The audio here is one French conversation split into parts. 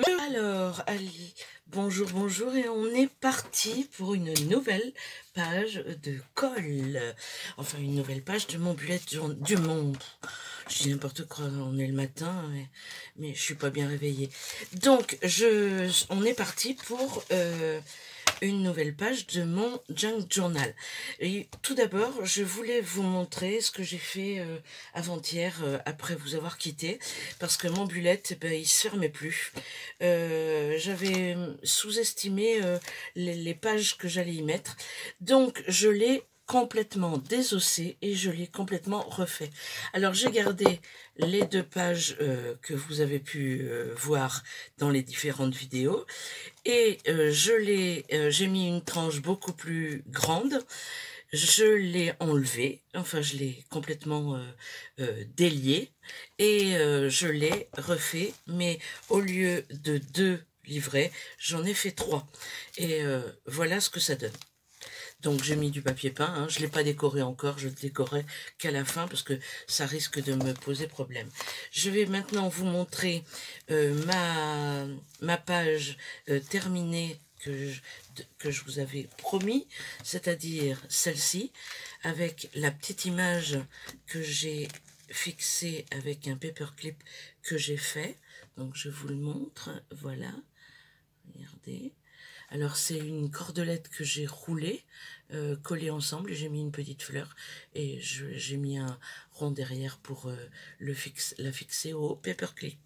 Alors, bonjour, bonjour, et on est parti pour une nouvelle page de colle. Enfin, une nouvelle page de mon bullet du monde. Je dis n'importe quoi, on est le matin, mais je suis pas bien réveillée. Donc, on est parti pour une nouvelle page de mon junk journal. Et tout d'abord, je voulais vous montrer ce que j'ai fait avant-hier après vous avoir quitté, parce que mon bullet, il se fermait plus. J'avais sous-estimé les pages que j'allais y mettre, donc je l'ai complètement désossé et je l'ai complètement refait. Alors j'ai gardé les deux pages que vous avez pu voir dans les différentes vidéos, et j'ai mis une tranche beaucoup plus grande. Je l'ai enlevé, enfin je l'ai complètement délié, et je l'ai refait, mais au lieu de 2 livrets, j'en ai fait 3. Et voilà ce que ça donne. Donc j'ai mis du papier peint, hein. Je ne l'ai pas décoré encore, je le décorerai qu'à la fin parce que ça risque de me poser problème. Je vais maintenant vous montrer ma page terminée que je vous avais promis, c'est-à-dire celle-ci, avec la petite image que j'ai fixée avec un paperclip que j'ai fait. Donc je vous le montre, voilà, regardez. Alors c'est une cordelette que j'ai roulée, collée ensemble, et j'ai mis une petite fleur, et j'ai mis un rond derrière pour la fixer au paperclip.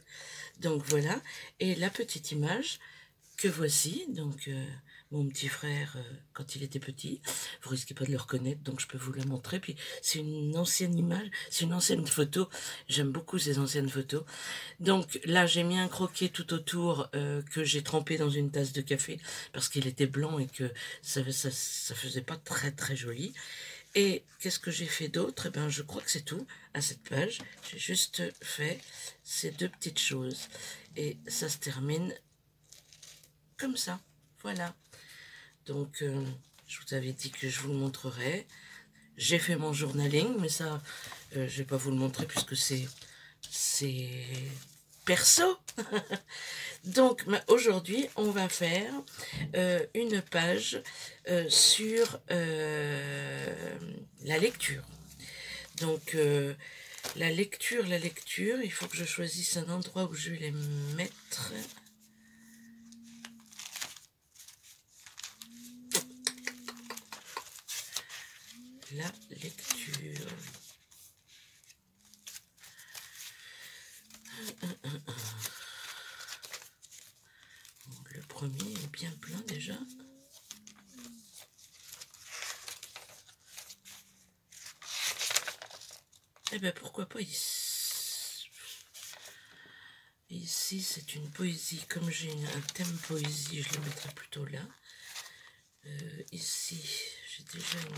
Donc voilà, et la petite image que voici, donc mon petit frère quand il était petit, vous risquez pas de le reconnaître, donc je peux vous la montrer. Puis c'est une ancienne image, c'est une ancienne photo, j'aime beaucoup ces anciennes photos. Donc là j'ai mis un croquet tout autour que j'ai trempé dans une tasse de café parce qu'il était blanc et que ça faisait pas très très joli. Et qu'est-ce que j'ai fait d'autre? Eh ben, je crois que c'est tout à cette page. J'ai juste fait ces deux petites choses et ça se termine comme ça, voilà. Donc je vous avais dit que je vous le montrerai. J'ai fait mon journaling, mais ça je vais pas vous le montrer puisque c'est perso. Donc aujourd'hui on va faire une page sur la lecture. Donc la lecture, il faut que je choisisse un endroit où je vais les mettre. La lecture. Le premier est bien plein déjà. Eh bien pourquoi pas ici. Ici c'est une poésie. Comme j'ai un thème poésie, je le mettrai plutôt là. Ici j'ai déjà une...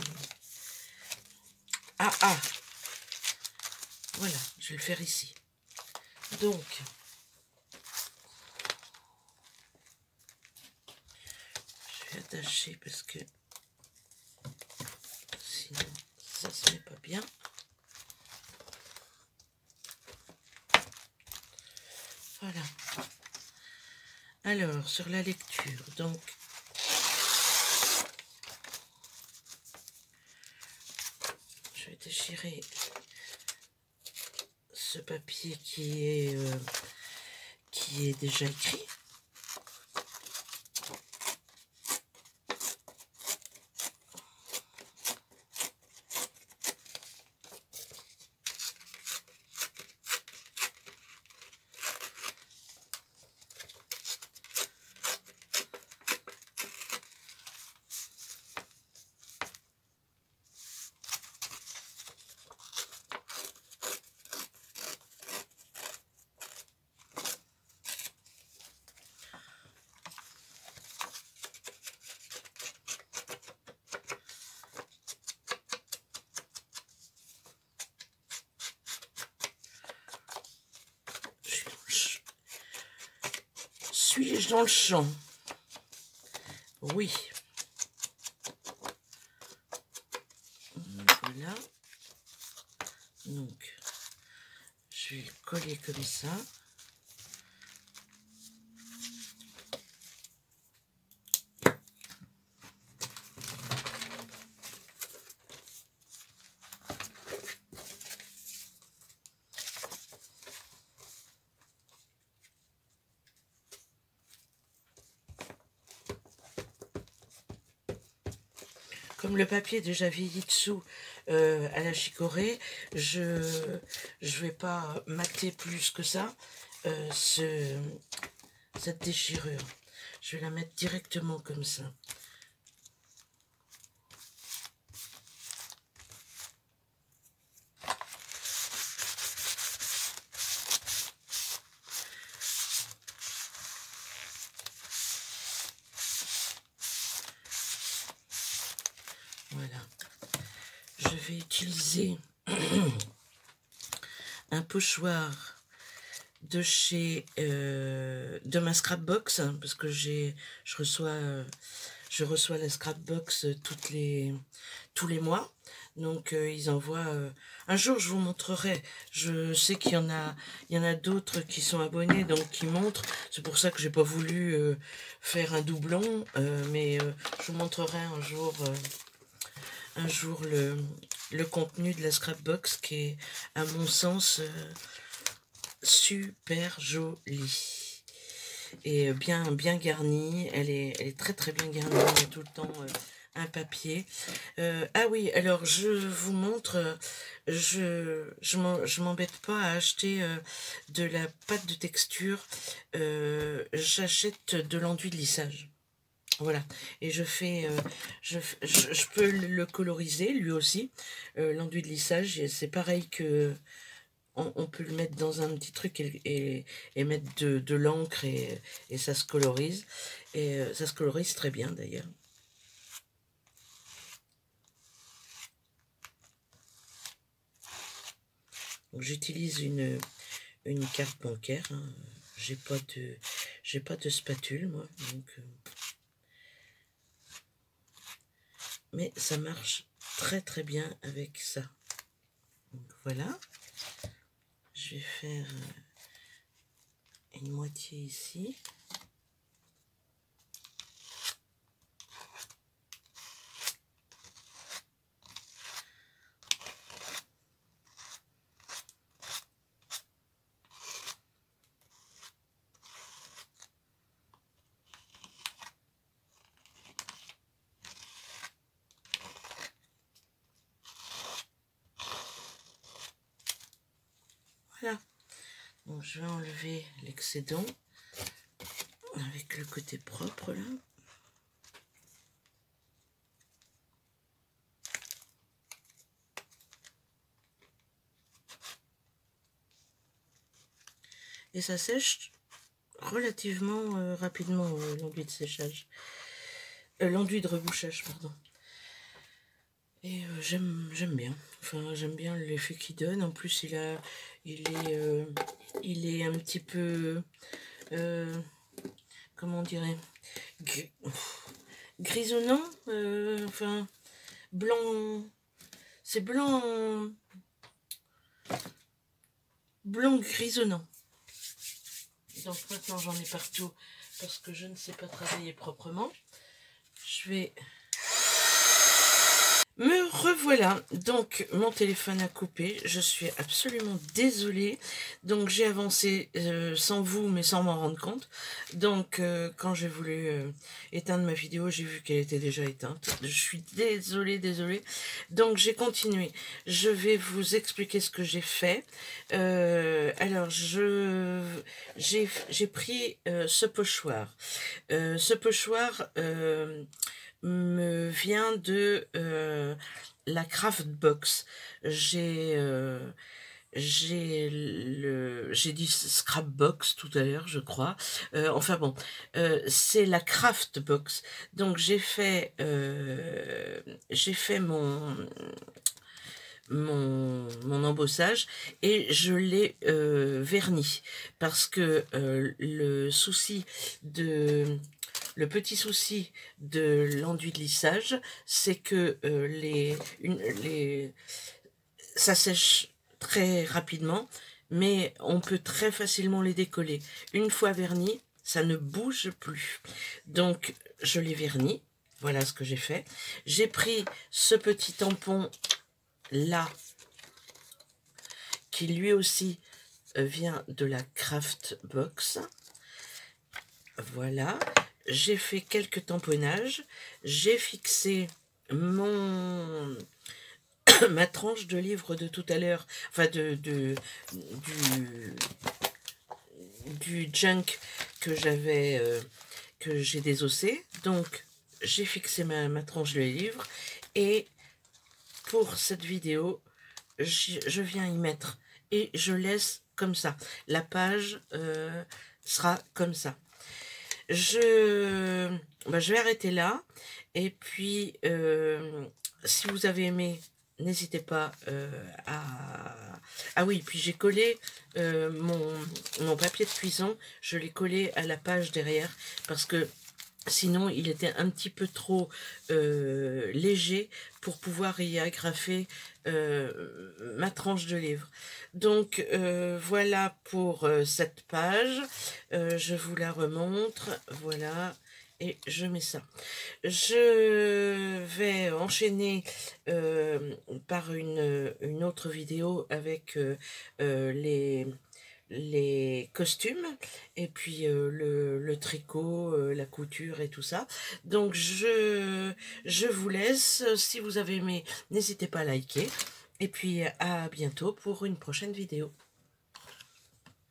Ah, voilà, je vais le faire ici. Donc je vais attacher parce que sinon ça se met pas bien. Voilà. Alors sur la lecture, donc je vais déchirer ce papier qui est déjà écrit. Suis-je dans le champ? Oui. Voilà. Donc, je vais le coller comme ça. comme le papier est déjà vieilli dessous à la chicorée, je vais pas mater plus que ça cette déchirure. Je vais la mettre directement comme ça. Voilà. Je vais utiliser un pochoir de chez de ma scrapbox, hein, parce que je reçois la scrapbox tous les mois. Donc ils envoient un jour je vous montrerai. Je sais qu'il y en a d'autres qui sont abonnés, donc qui montrent. C'est pour ça que j'ai pas voulu faire un doublon, mais je vous montrerai un jour le contenu de la scrapbox, qui est à mon sens super jolie et bien garnie. Elle est très très bien garnie. Il y a tout le temps un papier. Ah oui, alors je vous montre, je m'embête pas à acheter de la pâte de texture. J'achète de l'enduit de lissage. Voilà, et je peux le coloriser lui aussi. L'enduit de lissage, c'est pareil que on peut le mettre dans un petit truc et mettre de l'encre, et ça se colorise. Et ça se colorise très bien d'ailleurs. J'utilise une carte bancaire, hein. J'ai pas de spatule moi, donc mais ça marche très très bien avec ça. Donc voilà, je vais faire une moitié ici. Voilà. Bon, je vais enlever l'excédent avec le côté propre là. Et ça sèche relativement rapidement, l'enduit de séchage. L'enduit de rebouchage, pardon. Et j'aime bien. Enfin, j'aime bien l'effet qu'il donne. En plus, il est un petit peu, comment on dirait, grisonnant. Enfin, blanc. C'est blanc grisonnant. Donc maintenant, j'en ai partout parce que je ne sais pas travailler proprement. Je vais... Me revoilà. Donc mon téléphone a coupé, je suis absolument désolée. Donc j'ai avancé sans vous, mais sans m'en rendre compte. Donc quand j'ai voulu éteindre ma vidéo, j'ai vu qu'elle était déjà éteinte. Je suis désolée. Donc j'ai continué. Je vais vous expliquer ce que j'ai fait. Alors j'ai pris ce pochoir. Ce pochoir me vient de la Craftbox. J'ai dit Scrapbox tout à l'heure, je crois. Enfin bon, c'est la Craftbox. Donc j'ai fait mon embossage et je l'ai verni, parce que le petit souci de l'enduit de lissage, c'est que ça sèche très rapidement, mais on peut très facilement les décoller. Une fois verni, ça ne bouge plus. Donc, je l'ai verni. Voilà ce que j'ai fait. J'ai pris ce petit tampon là, qui lui aussi vient de la Craftbox. Voilà. J'ai fait quelques tamponnages. J'ai fixé mon ma tranche de livre de tout à l'heure, enfin du junk que j'avais, que j'ai désossé. Donc j'ai fixé ma tranche de livre et pour cette vidéo, je viens y mettre et je laisse comme ça. La page sera comme ça. Je vais arrêter là. Et puis, si vous avez aimé, n'hésitez pas à... Ah oui, puis j'ai collé mon papier de cuisson, je l'ai collé à la page derrière, parce que sinon, il était un petit peu trop léger pour pouvoir y agrafer ma tranche de livre. Donc, voilà pour cette page. Je vous la remontre. Voilà. Et je mets ça. Je vais enchaîner par une autre vidéo avec les costumes et puis le tricot, la couture et tout ça. Donc je vous laisse. Si vous avez aimé, n'hésitez pas à liker. Et puis à bientôt pour une prochaine vidéo.